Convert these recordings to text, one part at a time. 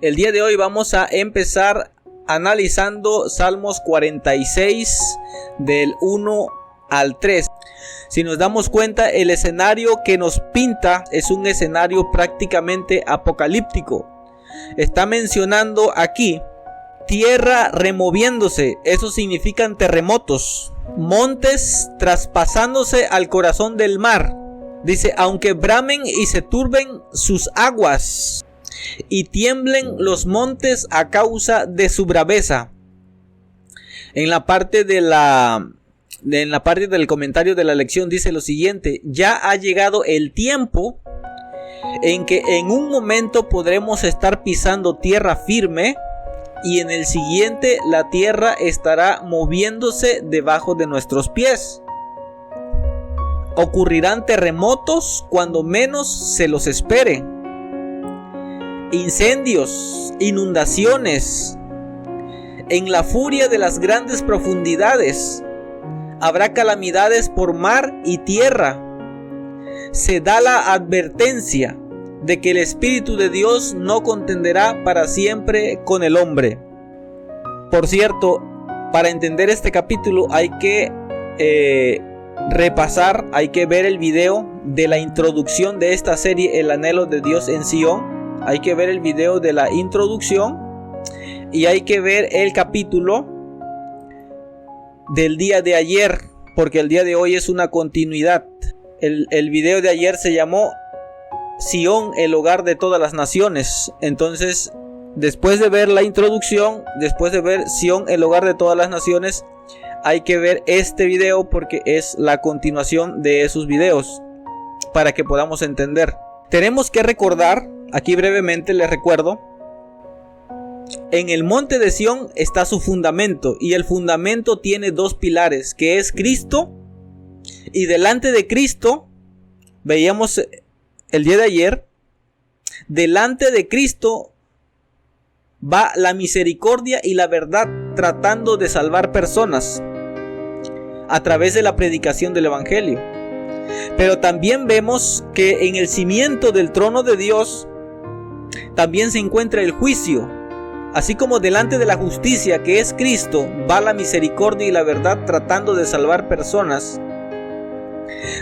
El día de hoy vamos a empezar analizando Salmos 46 del 1 al 3. Si nos damos cuenta, el escenario que nos pinta es un escenario prácticamente apocalíptico. Está mencionando aquí tierra removiéndose, eso significan terremotos, montes traspasándose al corazón del mar. Dice, aunque bramen y se turben sus aguas y tiemblen los montes a causa de su braveza. En la parte del comentario de la lección dice lo siguiente: ya ha llegado el tiempo en que en un momento podremos estar pisando tierra firme y en el siguiente la tierra estará moviéndose debajo de nuestros pies. Ocurrirán terremotos cuando menos se los espere, incendios, inundaciones. En la furia de las grandes profundidades habrá calamidades por mar y tierra. Se da la advertencia de que el Espíritu de Dios no contenderá para siempre con el hombre. Por cierto, para entender este capítulo hay que repasar, hay que ver el video de la introducción de esta serie, El anhelo de Dios en Sion. Hay que ver el video de la introducción y hay que ver el capítulo del día de ayer, porque el día de hoy es una continuidad. El video de ayer se llamó Sion, el hogar de todas las naciones. Entonces, después de ver la introducción, después de ver Sion, el hogar de todas las naciones, hay que ver este video porque es la continuación de esos videos para que podamos entender. Tenemos que recordar, aquí brevemente les recuerdo, en el monte de Sion está su fundamento, y el fundamento tiene dos pilares, que es Cristo, y delante de Cristo, veíamos el día de ayer, delante de Cristo va la misericordia y la verdad tratando de salvar personas a través de la predicación del Evangelio. Pero también vemos que en el cimiento del trono de Dios también se encuentra el juicio. Así como delante de la justicia que es Cristo va la misericordia y la verdad tratando de salvar personas,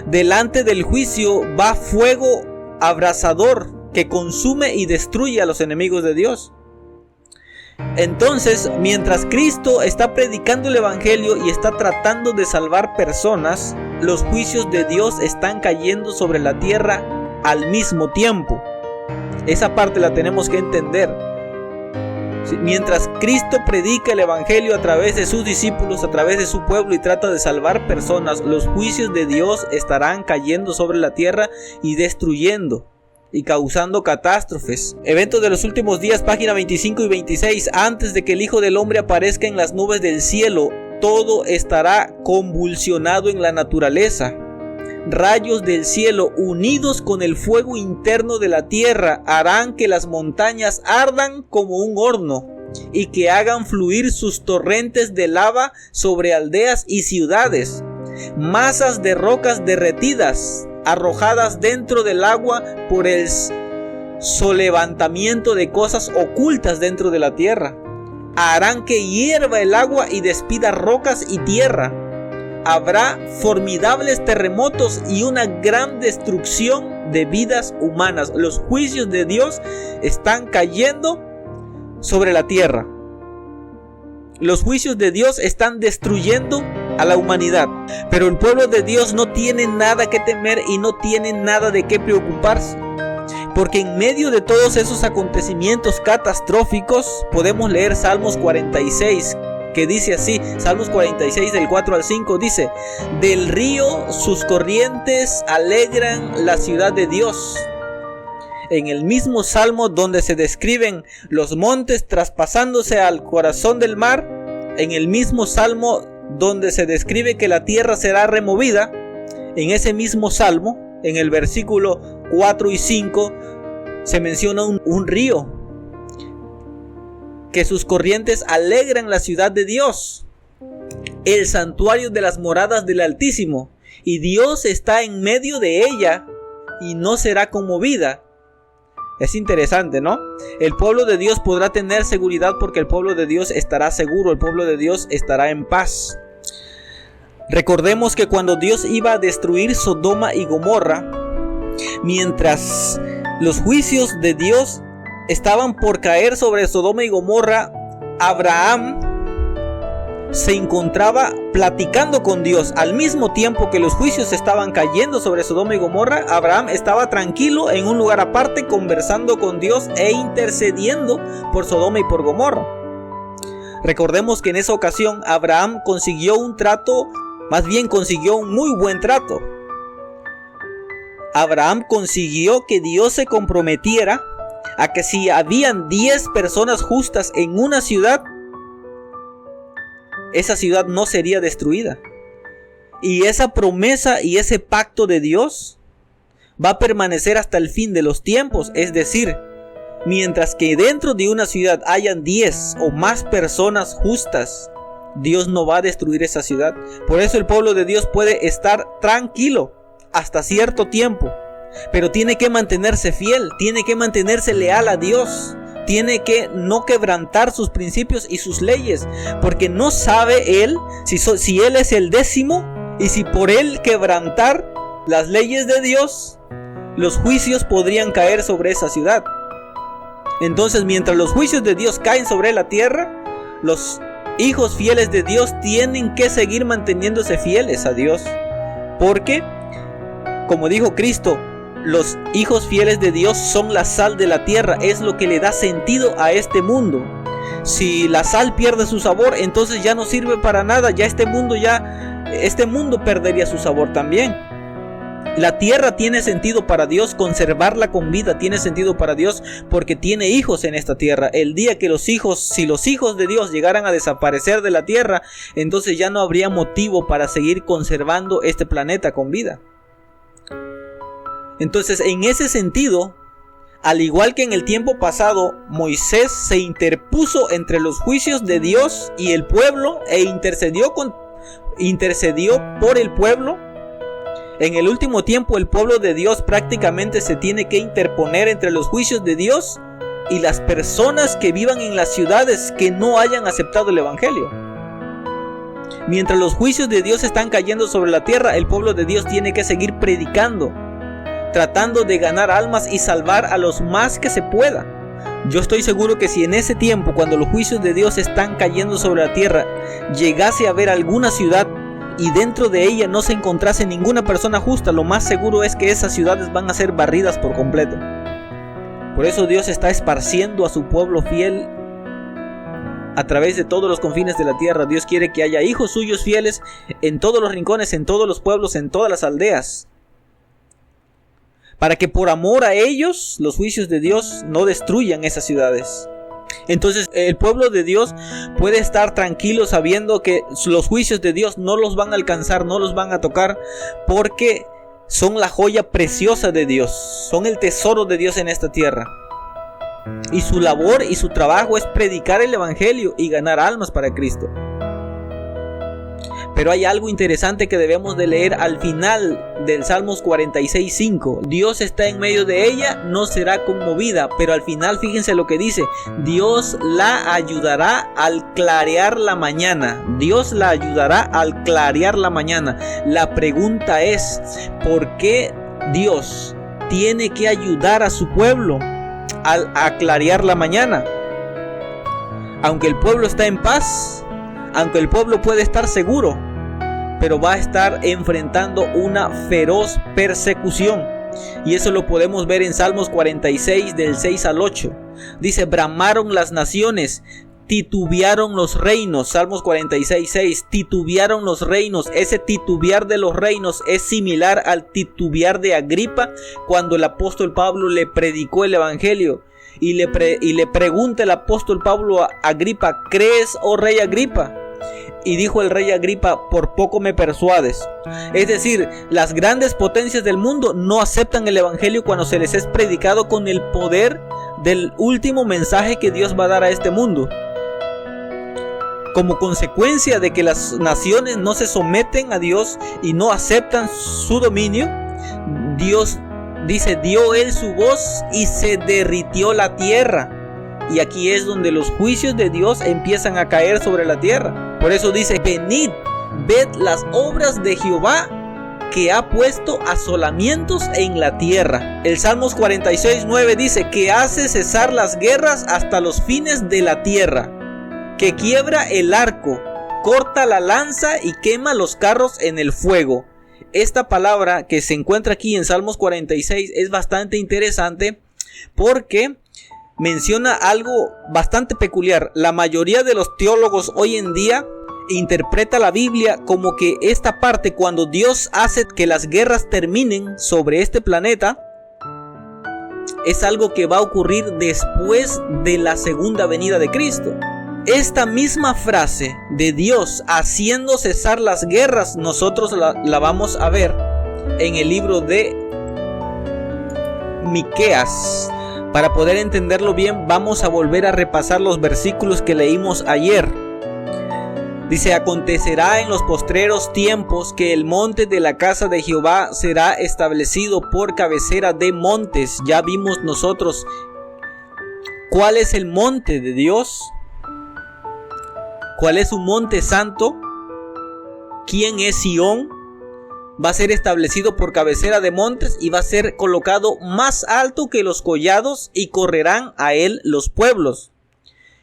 delante del juicio va fuego abrasador que consume y destruye a los enemigos de Dios. Entonces, mientras Cristo está predicando el Evangelio y está tratando de salvar personas, los juicios de Dios están cayendo sobre la tierra al mismo tiempo. Esa parte la tenemos que entender. Mientras Cristo predica el Evangelio a través de sus discípulos, a través de su pueblo, y trata de salvar personas, los juicios de Dios estarán cayendo sobre la tierra y destruyendo y causando catástrofes. Eventos de los últimos días, página 25 y 26. Antes de que el Hijo del Hombre aparezca en las nubes del cielo, todo estará convulsionado en la naturaleza. Rayos del cielo unidos con el fuego interno de la tierra harán que las montañas ardan como un horno y que hagan fluir sus torrentes de lava sobre aldeas y ciudades. Masas de rocas derretidas arrojadas dentro del agua por el solevantamiento de cosas ocultas dentro de la tierra harán que hierva el agua y despida rocas y tierra. Habrá formidables terremotos y una gran destrucción de vidas humanas. Los juicios de Dios están cayendo sobre la tierra. Los juicios de Dios están destruyendo a la humanidad. Pero el pueblo de Dios no tiene nada que temer y no tiene nada de qué preocuparse. Porque en medio de todos esos acontecimientos catastróficos podemos leer Salmos 46, que dice así, Salmos 46 del 4 al 5 dice: del río sus corrientes alegran la ciudad de Dios. En el mismo salmo donde se describen los montes traspasándose al corazón del mar, en el mismo salmo donde se describe que la tierra será removida, en ese mismo salmo, en el versículo 4 y 5, se menciona un río, que sus corrientes alegran la ciudad de Dios, el santuario de las moradas del Altísimo, y Dios está en medio de ella y no será conmovida. Es interesante, ¿no? El pueblo de Dios podrá tener seguridad porque el pueblo de Dios estará seguro, el pueblo de Dios estará en paz. Recordemos que cuando Dios iba a destruir Sodoma y Gomorra, mientras los juicios de Dios estaban por caer sobre Sodoma y Gomorra, Abraham se encontraba platicando con Dios. Al mismo tiempo que los juicios estaban cayendo sobre Sodoma y Gomorra, Abraham estaba tranquilo en un lugar aparte conversando con Dios e intercediendo por Sodoma y por Gomorra. Recordemos que en esa ocasión Abraham consiguió un trato, más bien consiguió un muy buen trato. Abraham consiguió que Dios se comprometiera a que si habían 10 personas justas en una ciudad, esa ciudad no sería destruida. Y esa promesa y ese pacto de Dios va a permanecer hasta el fin de los tiempos. Es decir, mientras que dentro de una ciudad hayan 10 o más personas justas, Dios no va a destruir esa ciudad. Por eso el pueblo de Dios puede estar tranquilo hasta cierto tiempo, pero tiene que mantenerse fiel, tiene que mantenerse leal a Dios. Tiene que no quebrantar sus principios y sus leyes, porque no sabe él si él es el 10º y si por él quebrantar las leyes de Dios, los juicios podrían caer sobre esa ciudad. Entonces, mientras los juicios de Dios caen sobre la tierra, los hijos fieles de Dios tienen que seguir manteniéndose fieles a Dios, porque, como dijo Cristo, los hijos fieles de Dios son la sal de la tierra, es lo que le da sentido a este mundo. Si la sal pierde su sabor, entonces ya no sirve para nada, este mundo perdería su sabor también. La tierra tiene sentido para Dios, conservarla con vida tiene sentido para Dios porque tiene hijos en esta tierra. El día que si los hijos de Dios llegaran a desaparecer de la tierra, entonces ya no habría motivo para seguir conservando este planeta con vida. Entonces, en ese sentido, al igual que en el tiempo pasado, Moisés se interpuso entre los juicios de Dios y el pueblo e intercedió por el pueblo. En el último tiempo, el pueblo de Dios prácticamente se tiene que interponer entre los juicios de Dios y las personas que vivan en las ciudades que no hayan aceptado el evangelio. Mientras los juicios de Dios están cayendo sobre la tierra, el pueblo de Dios tiene que seguir predicando, tratando de ganar almas y salvar a los más que se pueda. Yo estoy seguro que si en ese tiempo, cuando los juicios de Dios están cayendo sobre la tierra, llegase a ver alguna ciudad y dentro de ella no se encontrase ninguna persona justa, lo más seguro es que esas ciudades van a ser barridas por completo. Por eso Dios está esparciendo a su pueblo fiel a través de todos los confines de la tierra. Dios quiere que haya hijos suyos fieles en todos los rincones, en todos los pueblos, en todas las aldeas, para que por amor a ellos los juicios de Dios no destruyan esas ciudades. Entonces el pueblo de Dios puede estar tranquilo sabiendo que los juicios de Dios no los van a alcanzar, no los van a tocar, porque son la joya preciosa de Dios, son el tesoro de Dios en esta tierra. Y su labor y su trabajo es predicar el evangelio y ganar almas para Cristo. Pero hay algo interesante que debemos de leer al final del Salmos 46:5. Dios está en medio de ella, no será conmovida. Pero al final fíjense lo que dice: Dios la ayudará al clarear la mañana. Dios la ayudará al clarear la mañana. La pregunta es, ¿por qué Dios tiene que ayudar a su pueblo a clarear la mañana? Aunque el pueblo está en paz, aunque el pueblo puede estar seguro, pero va a estar enfrentando una feroz persecución. Y eso lo podemos ver en Salmos 46 del 6 al 8. Dice: bramaron las naciones, titubearon los reinos. Salmos 46:6. Titubearon los reinos. Ese titubear de los reinos es similar al titubear de Agripa cuando el apóstol Pablo le predicó el evangelio. Y le pregunta el apóstol Pablo a Agripa: ¿crees, oh rey Agripa? Y dijo el rey Agripa: por poco me persuades. Es decir, las grandes potencias del mundo no aceptan el evangelio cuando se les es predicado con el poder del último mensaje que Dios va a dar a este mundo. Como consecuencia de que las naciones no se someten a Dios y no aceptan su dominio, Dios dice, dio él su voz y se derritió la tierra. Y aquí es donde los juicios de Dios empiezan a caer sobre la tierra. Por eso dice, venid, ved las obras de Jehová, que ha puesto asolamientos en la tierra. El Salmos 46:9 dice, que hace cesar las guerras hasta los fines de la tierra, que quiebra el arco, corta la lanza y quema los carros en el fuego. Esta palabra que se encuentra aquí en Salmos 46 es bastante interesante porque menciona algo bastante peculiar. La mayoría de los teólogos hoy en día interpreta la Biblia como que esta parte, cuando Dios hace que las guerras terminen sobre este planeta, es algo que va a ocurrir después de la segunda venida de Cristo. Esta misma frase de Dios haciendo cesar las guerras, nosotros la vamos a ver en el libro de Miqueas. Para poder entenderlo bien, vamos a volver a repasar los versículos que leímos ayer. Dice, acontecerá en los postreros tiempos que el monte de la casa de Jehová será establecido por cabecera de montes. Ya vimos nosotros cuál es el monte de Dios, cuál es su monte santo, quién es Sión. Va a ser establecido por cabecera de montes y va a ser colocado más alto que los collados y correrán a él los pueblos.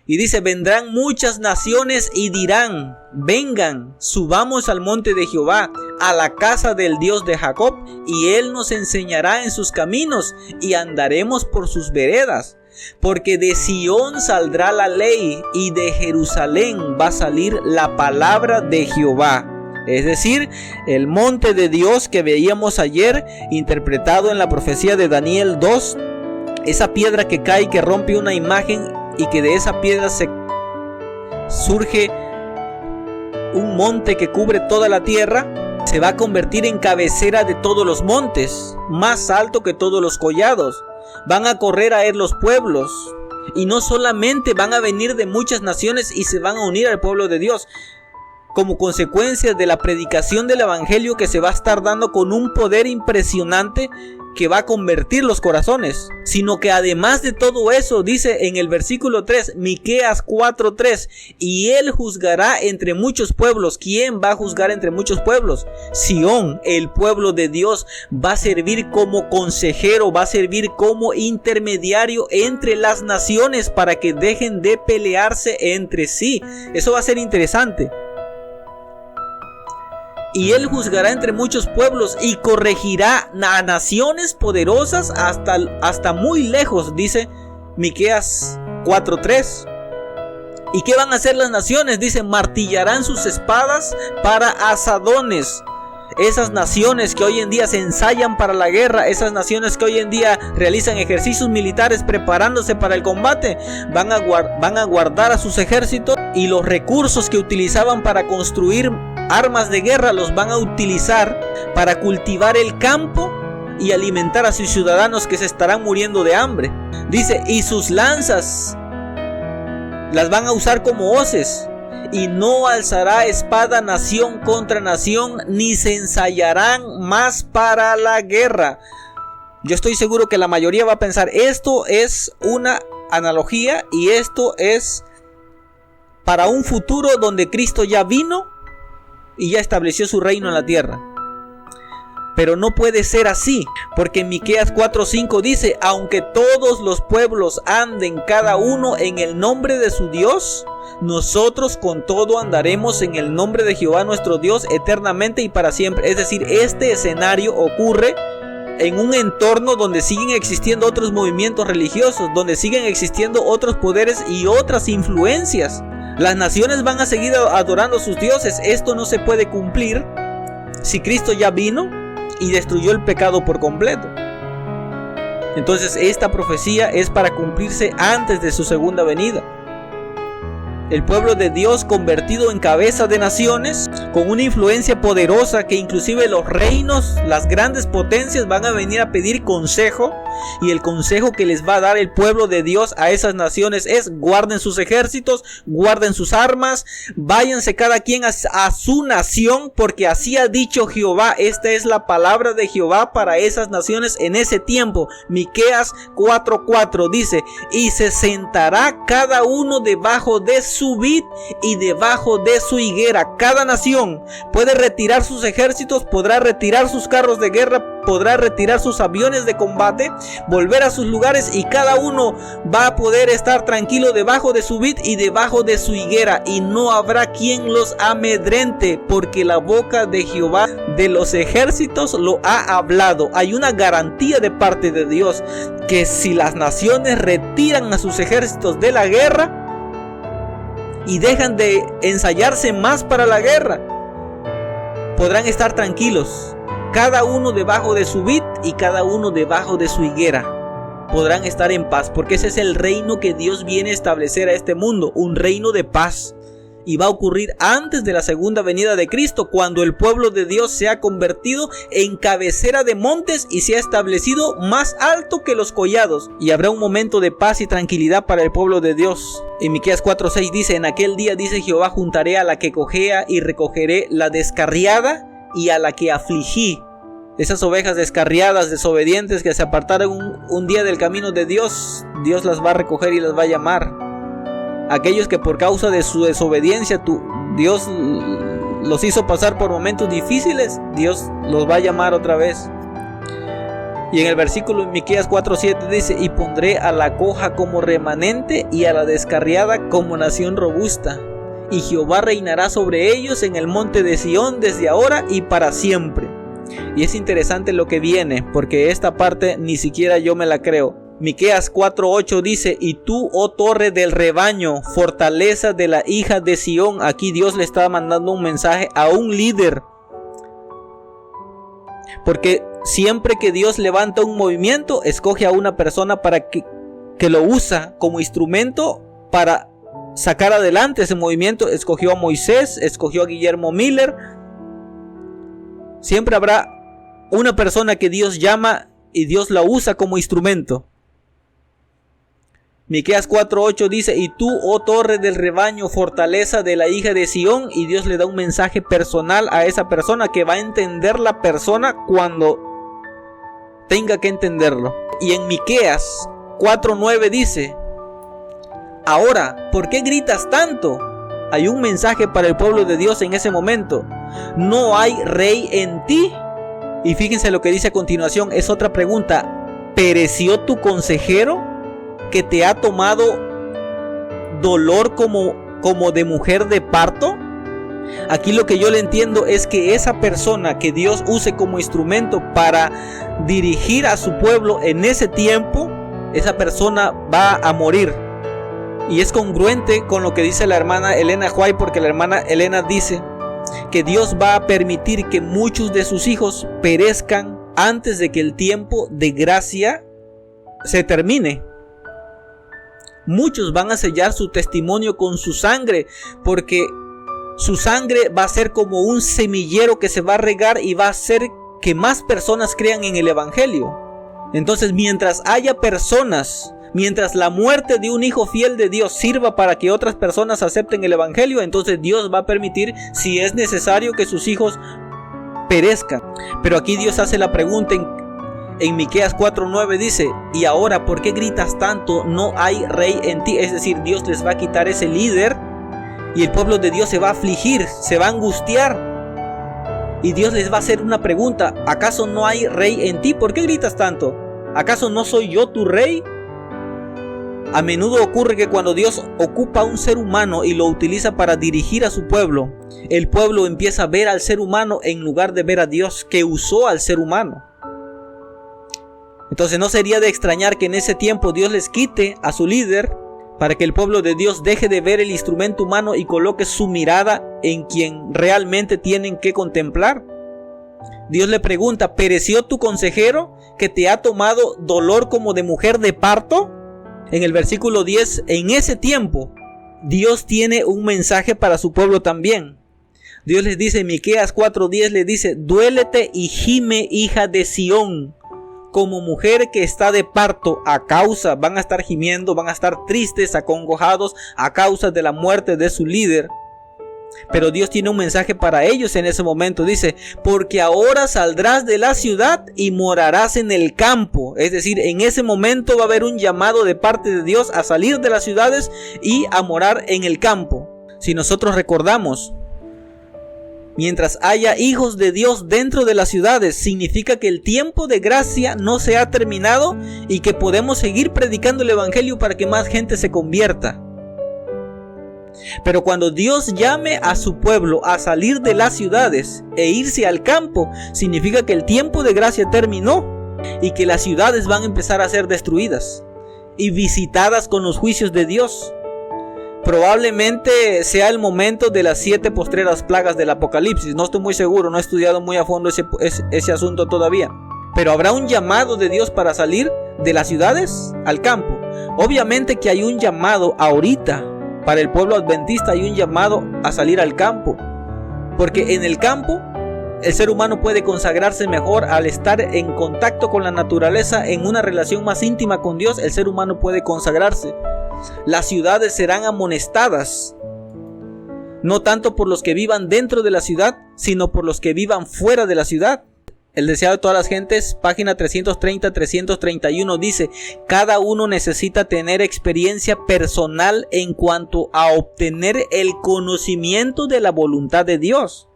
Y dice, vendrán muchas naciones y dirán, vengan, subamos al monte de Jehová, a la casa del Dios de Jacob, y él nos enseñará en sus caminos y andaremos por sus veredas. Porque de Sión saldrá la ley y de Jerusalén va a salir la palabra de Jehová. Es decir, el monte de Dios que veíamos ayer, interpretado en la profecía de Daniel 2, esa piedra que cae y que rompe una imagen, y que de esa piedra surge un monte que cubre toda la tierra, se va a convertir en cabecera de todos los montes, más alto que todos los collados. Van a correr a él los pueblos, y no solamente van a venir de muchas naciones y se van a unir al pueblo de Dios, como consecuencia de la predicación del evangelio que se va a estar dando con un poder impresionante que va a convertir los corazones, sino que además de todo eso, dice en el versículo 3, Miqueas 4:3, y él juzgará entre muchos pueblos. ¿Quién va a juzgar entre muchos pueblos? Sión, el pueblo de Dios, va a servir como consejero, va a servir como intermediario entre las naciones para que dejen de pelearse entre sí. Eso va a ser interesante. Y él juzgará entre muchos pueblos y corregirá a naciones poderosas hasta muy lejos, dice Miqueas 4:3. ¿Y qué van a hacer las naciones? Dice, martillarán sus espadas para asadones. Esas naciones que hoy en día se ensayan para la guerra, esas naciones que hoy en día realizan ejercicios militares preparándose para el combate, van a guardar a sus ejércitos, y los recursos que utilizaban para construir armas de guerra los van a utilizar para cultivar el campo y alimentar a sus ciudadanos que se estarán muriendo de hambre. Dice, y sus lanzas las van a usar como hoces, y no alzará espada nación contra nación, ni se ensayarán más para la guerra. Yo estoy seguro que la mayoría va a pensar, esto es una analogía y esto es para un futuro donde Cristo ya vino y ya estableció su reino en la tierra. Pero no puede ser así, porque en Miqueas 4:5 dice, aunque todos los pueblos anden cada uno en el nombre de su Dios, nosotros con todo andaremos en el nombre de Jehová nuestro Dios eternamente y para siempre. Es decir, este escenario ocurre en un entorno donde siguen existiendo otros movimientos religiosos, donde siguen existiendo otros poderes y otras influencias. Las naciones van a seguir adorando a sus dioses. Esto no se puede cumplir si Cristo ya vino y destruyó el pecado por completo. Entonces esta profecía es para cumplirse antes de su segunda venida. El pueblo de Dios convertido en cabeza de naciones, con una influencia poderosa que inclusive los reinos, las grandes potencias van a venir a pedir consejo, y el consejo que les va a dar el pueblo de Dios a esas naciones es: guarden sus ejércitos, guarden sus armas, váyanse cada quien a su nación, porque así ha dicho Jehová. Esta es la palabra de Jehová para esas naciones en ese tiempo. Miqueas 4:4 dice: y se sentará cada uno debajo de su vid y debajo de su higuera. Cada nación puede retirar sus ejércitos, podrá retirar sus carros de guerra, podrá retirar sus aviones de combate, volver a sus lugares, y cada uno va a poder estar tranquilo debajo de su vid y debajo de su higuera, y no habrá quien los amedrente, porque la boca de Jehová de los ejércitos lo ha hablado. Hay una garantía de parte de Dios que si las naciones retiran a sus ejércitos de la guerra y dejan de ensayarse más para la guerra, podrán estar tranquilos, cada uno debajo de su vid y cada uno debajo de su higuera. Podrán estar en paz, porque ese es el reino que Dios viene a establecer a este mundo, un reino de paz. Y va a ocurrir antes de la segunda venida de Cristo, cuando el pueblo de Dios se ha convertido en cabecera de montes y se ha establecido más alto que los collados. Y habrá un momento de paz y tranquilidad para el pueblo de Dios. En Miqueas 4:6 dice: en aquel día, dice Jehová, juntaré a la que cojea y recogeré la descarriada y a la que afligí. Esas ovejas descarriadas, desobedientes, que se apartaron un día del camino de Dios, Dios las va a recoger y las va a llamar. Aquellos que por causa de su desobediencia Dios los hizo pasar por momentos difíciles, Dios los va a llamar otra vez. Y en el versículo en Miqueas 4:7 dice: y pondré a la coja como remanente y a la descarriada como nación robusta. Y Jehová reinará sobre ellos en el monte de Sión desde ahora y para siempre. Y es interesante lo que viene, porque esta parte ni siquiera yo me la creo. Miqueas 4:8 dice: y tú, oh torre del rebaño, fortaleza de la hija de Sión. Aquí Dios le está mandando un mensaje a un líder, porque siempre que Dios levanta un movimiento, escoge a una persona para que lo usa como instrumento para sacar adelante ese movimiento. Escogió a Moisés, escogió a Guillermo Miller. Siempre habrá una persona que Dios llama y Dios la usa como instrumento. Miqueas 4:8 dice: y tú, oh torre del rebaño, fortaleza de la hija de Sión. Y Dios le da un mensaje personal a esa persona, que va a entender la persona cuando tenga que entenderlo. Y en Miqueas 4:9 dice: ahora, ¿por qué gritas tanto? Hay un mensaje para el pueblo de Dios en ese momento. ¿No hay rey en ti? Y fíjense lo que dice a continuación, es otra pregunta. ¿Pereció tu consejero, que te ha tomado dolor como de mujer de parto? Aquí lo que yo le entiendo es que esa persona que Dios use como instrumento para dirigir a su pueblo en ese tiempo, esa persona va a morir. Y es congruente con lo que dice la hermana Elena White, porque la hermana Elena dice que Dios va a permitir que muchos de sus hijos perezcan antes de que el tiempo de gracia se termine. Muchos van a sellar su testimonio con su sangre, porque su sangre va a ser como un semillero que se va a regar y va a hacer que más personas crean en el evangelio. Entonces, mientras haya personas, mientras la muerte de un hijo fiel de Dios sirva para que otras personas acepten el evangelio, entonces Dios va a permitir, si es necesario, que sus hijos perezcan. Pero aquí Dios hace la pregunta en Miqueas 4:9 dice: y ahora, ¿por qué gritas tanto? No hay rey en ti. Es decir, Dios les va a quitar ese líder y el pueblo de Dios se va a afligir, se va a angustiar. Y Dios les va a hacer una pregunta: ¿acaso no hay rey en ti? ¿Por qué gritas tanto? ¿Acaso no soy yo tu rey? A menudo ocurre que cuando Dios ocupa a un ser humano y lo utiliza para dirigir a su pueblo, el pueblo empieza a ver al ser humano en lugar de ver a Dios, que usó al ser humano. Entonces no sería de extrañar que en ese tiempo Dios les quite a su líder, para que el pueblo de Dios deje de ver el instrumento humano y coloque su mirada en quien realmente tienen que contemplar. Dios le pregunta: ¿pereció tu consejero, que te ha tomado dolor como de mujer de parto? En el versículo 10, en ese tiempo Dios tiene un mensaje para su pueblo también. Dios les dice, Miqueas 4:10 les dice: duélete y gime, hija de Sión, como mujer que está de parto van a estar gimiendo, van a estar tristes, acongojados a causa de la muerte de su líder. Pero Dios tiene un mensaje para ellos en ese momento. Dice: porque ahora saldrás de la ciudad y morarás en el campo. Es decir, en ese momento va a haber un llamado de parte de Dios a salir de las ciudades y a morar en el campo. Si nosotros recordamos, mientras haya hijos de Dios dentro de las ciudades, significa que el tiempo de gracia no se ha terminado y que podemos seguir predicando el evangelio para que más gente se convierta. Pero cuando Dios llame a su pueblo a salir de las ciudades e irse al campo, significa que el tiempo de gracia terminó y que las ciudades van a empezar a ser destruidas y visitadas con los juicios de Dios. Probablemente sea el momento de las 7 postreras plagas del Apocalipsis. No estoy muy seguro, no he estudiado muy a fondo ese asunto todavía. Pero habrá un llamado de Dios para salir de las ciudades al campo. Obviamente que hay un llamado ahorita. Para el pueblo adventista hay un llamado a salir al campo. Porque en el campo el ser humano puede consagrarse mejor al estar en contacto con la naturaleza, en una relación más íntima con Dios. El ser humano puede consagrarse. Las ciudades serán amonestadas, no tanto por los que vivan dentro de la ciudad, sino por los que vivan fuera de la ciudad. El deseado de todas las gentes, página 330-331 dice: cada uno necesita tener experiencia personal en cuanto a obtener el conocimiento de la voluntad de Dios.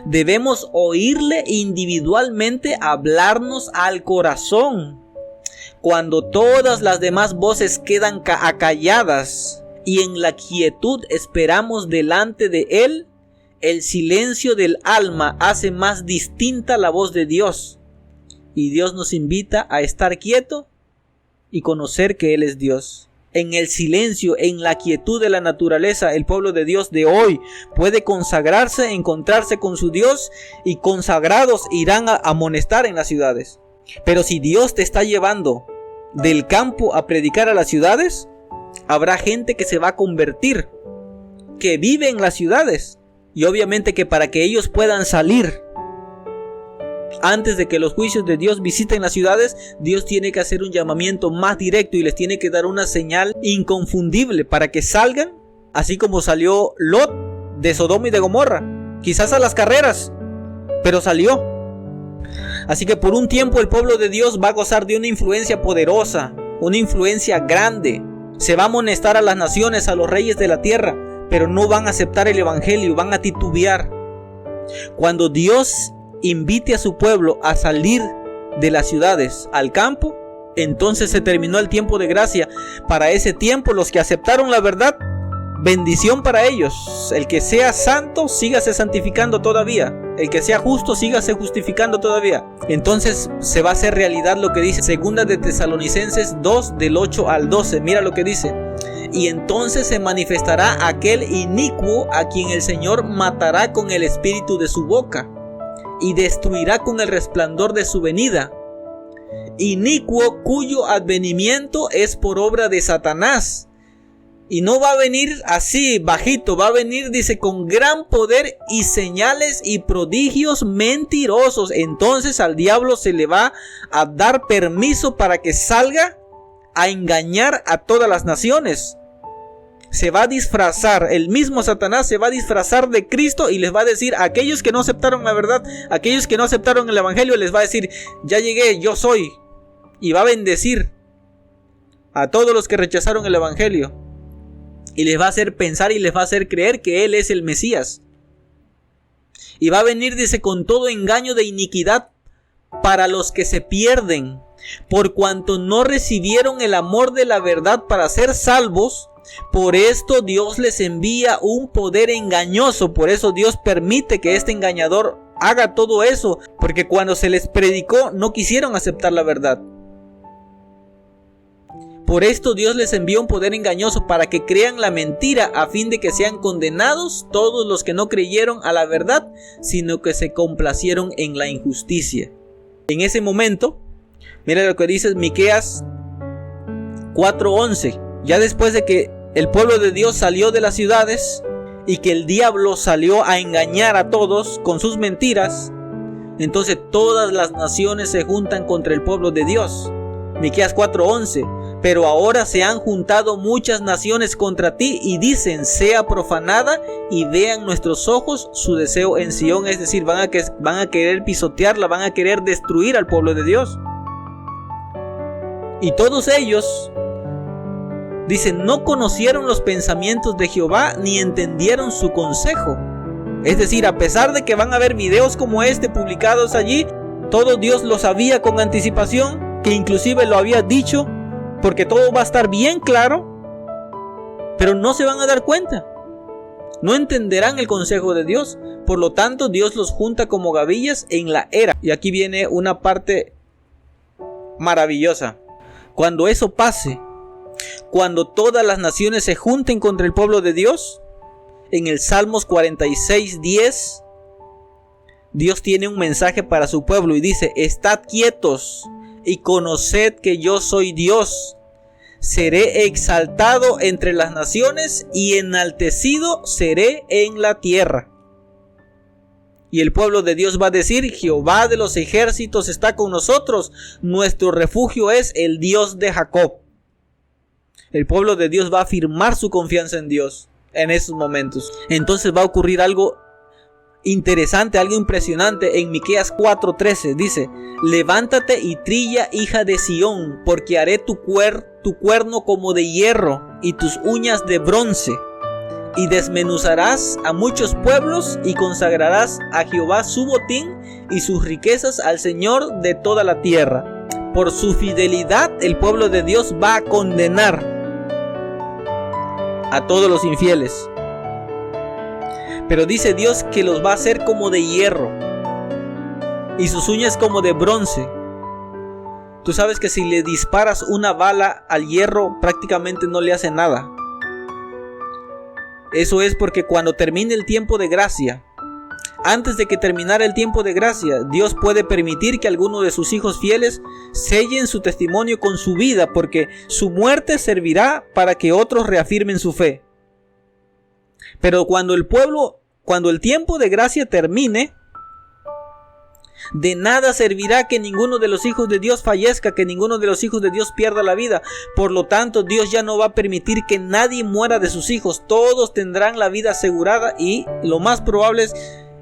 Debemos oírle individualmente hablarnos al corazón. Cuando todas las demás voces quedan acalladas y en la quietud esperamos delante de Él, el silencio del alma hace más distinta la voz de Dios. Y Dios nos invita a estar quieto y conocer que Él es Dios. En el silencio, en la quietud de la naturaleza, el pueblo de Dios de hoy puede consagrarse, encontrarse con su Dios, y consagrados irán a amonestar en las ciudades. Pero si Dios te está llevando del campo a predicar a las ciudades, habrá gente que se va a convertir, que vive en las ciudades. Y obviamente que para que ellos puedan salir antes de que los juicios de Dios visiten las ciudades, Dios tiene que hacer un llamamiento más directo y les tiene que dar una señal inconfundible para que salgan, así como salió Lot de Sodoma y de Gomorra, quizás a las carreras, pero salió. Así que por un tiempo el pueblo de Dios va a gozar de una influencia poderosa, una influencia grande. Se va a amonestar a las naciones, a los reyes de la tierra, pero no van a aceptar el evangelio, van a titubear. Cuando Dios invite a su pueblo a salir de las ciudades al campo, entonces se terminó el tiempo de gracia. Para ese tiempo, los que aceptaron la verdad, bendición para ellos. El que sea santo, sígase santificando todavía. El que sea justo, sígase justificando todavía. Entonces se va a hacer realidad lo que dice Segunda de Tesalonicenses 2, del 8 al 12. Mira lo que dice: y entonces se manifestará aquel inicuo a quien el Señor matará con el espíritu de su boca y destruirá con el resplandor de su venida. Inicuo cuyo advenimiento es por obra de Satanás. Y no va a venir así bajito, va a venir, dice, con gran poder y señales y prodigios mentirosos. Entonces al diablo se le va a dar permiso para que salga a engañar a todas las naciones. Se va a disfrazar, el mismo Satanás se va a disfrazar de Cristo y les va a decir a aquellos que no aceptaron la verdad, a aquellos que no aceptaron el evangelio, les va a decir: ya llegué, yo soy. Y va a bendecir a todos los que rechazaron el evangelio. Y les va a hacer pensar y les va a hacer creer que Él es el Mesías. Y va a venir, dice, con todo engaño de iniquidad para los que se pierden, por cuanto no recibieron el amor de la verdad para ser salvos. Por esto Dios les envía un poder engañoso. Por eso Dios permite que este engañador haga todo eso, porque cuando se les predicó no quisieron aceptar la verdad. Por esto Dios les envió un poder engañoso para que crean la mentira, a fin de que sean condenados todos los que no creyeron a la verdad, sino que se complacieron en la injusticia. En ese momento, mira lo que dice Miqueas 4:11. Ya después de que el pueblo de Dios salió de las ciudades y que el diablo salió a engañar a todos con sus mentiras, entonces todas las naciones se juntan contra el pueblo de Dios. Miqueas 4:11. Pero ahora se han juntado muchas naciones contra ti y dicen: sea profanada y vean nuestros ojos su deseo en Sión. Es decir, van a querer pisotearla, van a querer destruir al pueblo de Dios. Y todos ellos, dicen, no conocieron los pensamientos de Jehová ni entendieron su consejo. Es decir, a pesar de que van a haber videos como este publicados allí, todo Dios lo sabía con anticipación, que inclusive lo había dicho, porque todo va a estar bien claro, pero no se van a dar cuenta. No entenderán el consejo de Dios. Por lo tanto, Dios los junta como gavillas en la era. Y aquí viene una parte maravillosa. Cuando eso pase, cuando todas las naciones se junten contra el pueblo de Dios, en el Salmos 46:10, Dios tiene un mensaje para su pueblo y dice: estad quietos y conoced que yo soy Dios. Seré exaltado entre las naciones y enaltecido seré en la tierra. Y el pueblo de Dios va a decir: Jehová de los ejércitos está con nosotros. Nuestro refugio es el Dios de Jacob. El pueblo de Dios va a afirmar su confianza en Dios en esos momentos. Entonces va a ocurrir algo interesante, algo impresionante. En Miqueas 4:13 dice: levántate y trilla, hija de Sión, porque haré tu cuerno como de hierro y tus uñas de bronce. Y desmenuzarás a muchos pueblos y consagrarás a Jehová su botín y sus riquezas al Señor de toda la tierra. Por su fidelidad el pueblo de Dios va a condenar a todos los infieles. Pero dice Dios que los va a hacer como de hierro y sus uñas como de bronce. Tú sabes que si le disparas una bala al hierro prácticamente no le hace nada. Eso es porque cuando termine el tiempo de gracia, antes de que terminara el tiempo de gracia, Dios puede permitir que alguno de sus hijos fieles sellen su testimonio con su vida, porque su muerte servirá para que otros reafirmen su fe. Pero cuando el tiempo de gracia termine, de nada servirá que ninguno de los hijos de Dios fallezca, que ninguno de los hijos de Dios pierda la vida. Por lo tanto, Dios ya no va a permitir que nadie muera de sus hijos. Todos tendrán la vida asegurada y lo más probable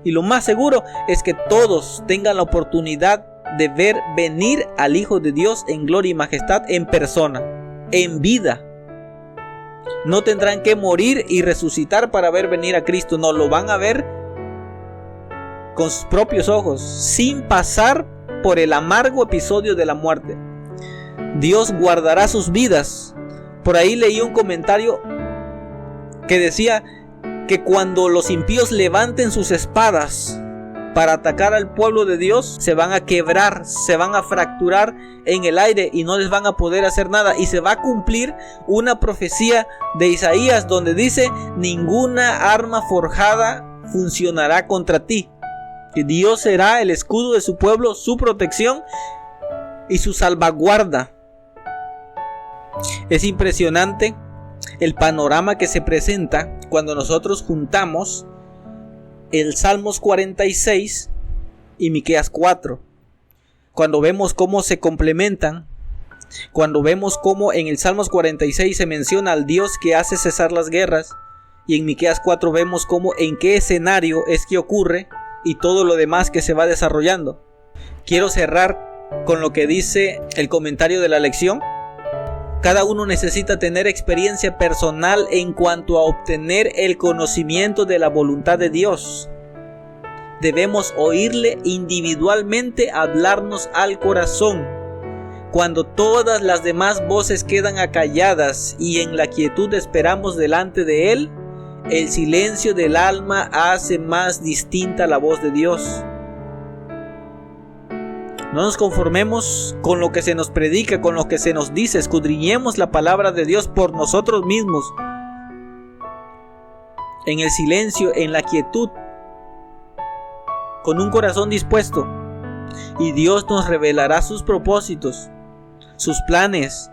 y lo más seguro es que todos tengan la oportunidad de ver venir al Hijo de Dios en gloria y majestad en persona, en vida. No tendrán que morir y resucitar para ver venir a Cristo. No, lo van a ver con sus propios ojos, sin pasar por el amargo episodio de la muerte. Dios guardará sus vidas. Por ahí leí un comentario que decía que cuando los impíos levanten sus espadas para atacar al pueblo de Dios, se van a quebrar, se van a fracturar en el aire y no les van a poder hacer nada. Y se va a cumplir una profecía de Isaías donde dice: ninguna arma forjada funcionará contra ti. Que Dios será el escudo de su pueblo, su protección y su salvaguarda. Es impresionante el panorama que se presenta cuando nosotros juntamos el Salmos 46 y Miqueas 4. Cuando vemos cómo se complementan, cuando vemos cómo en el Salmos 46 se menciona al Dios que hace cesar las guerras, y en Miqueas 4 vemos cómo en qué escenario es que ocurre y todo lo demás que se va desarrollando. Quiero cerrar con lo que dice el comentario de la lección. Cada uno necesita tener experiencia personal en cuanto a obtener el conocimiento de la voluntad de Dios. Debemos oírle individualmente hablarnos al corazón. Cuando todas las demás voces quedan acalladas y en la quietud esperamos delante de Él, el silencio del alma hace más distinta la voz de Dios. No nos conformemos con lo que se nos predica, con lo que se nos dice. Escudriñemos la palabra de Dios por nosotros mismos. En el silencio, en la quietud, con un corazón dispuesto. Y Dios nos revelará sus propósitos, sus planes,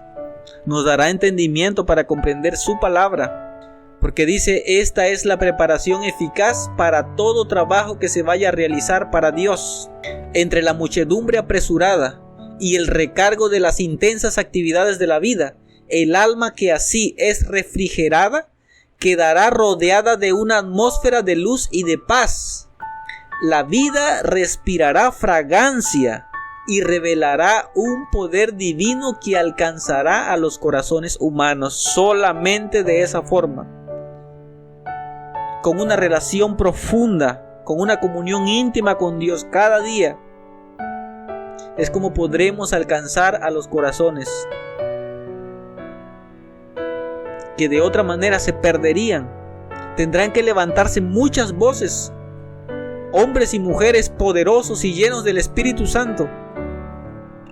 nos dará entendimiento para comprender su palabra, porque dice: esta es la preparación eficaz para todo trabajo que se vaya a realizar para Dios. Entre la muchedumbre apresurada y el recargo de las intensas actividades de la vida, el alma que así es refrigerada quedará rodeada de una atmósfera de luz y de paz. La vida respirará fragancia y revelará un poder divino que alcanzará a los corazones humanos solamente de esa forma. Con una relación profunda, con una comunión íntima con Dios cada día, es como podremos alcanzar a los corazones que de otra manera se perderían. Tendrán que levantarse muchas voces, hombres y mujeres poderosos y llenos del Espíritu Santo.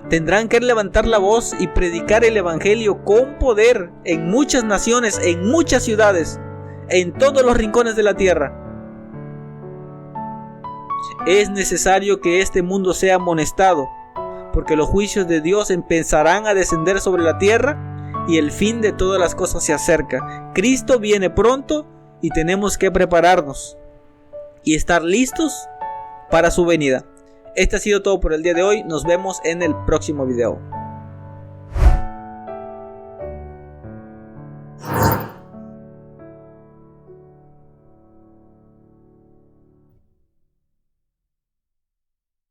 Tendrán que levantar la voz y predicar el Evangelio con poder en muchas naciones, en muchas ciudades, en todos los rincones de la tierra. Es necesario que este mundo sea amonestado, porque los juicios de Dios empezarán a descender sobre la tierra y el fin de todas las cosas se acerca. Cristo viene pronto y tenemos que prepararnos y estar listos para su venida. Este ha sido todo por el día de hoy. Nos vemos en el próximo video.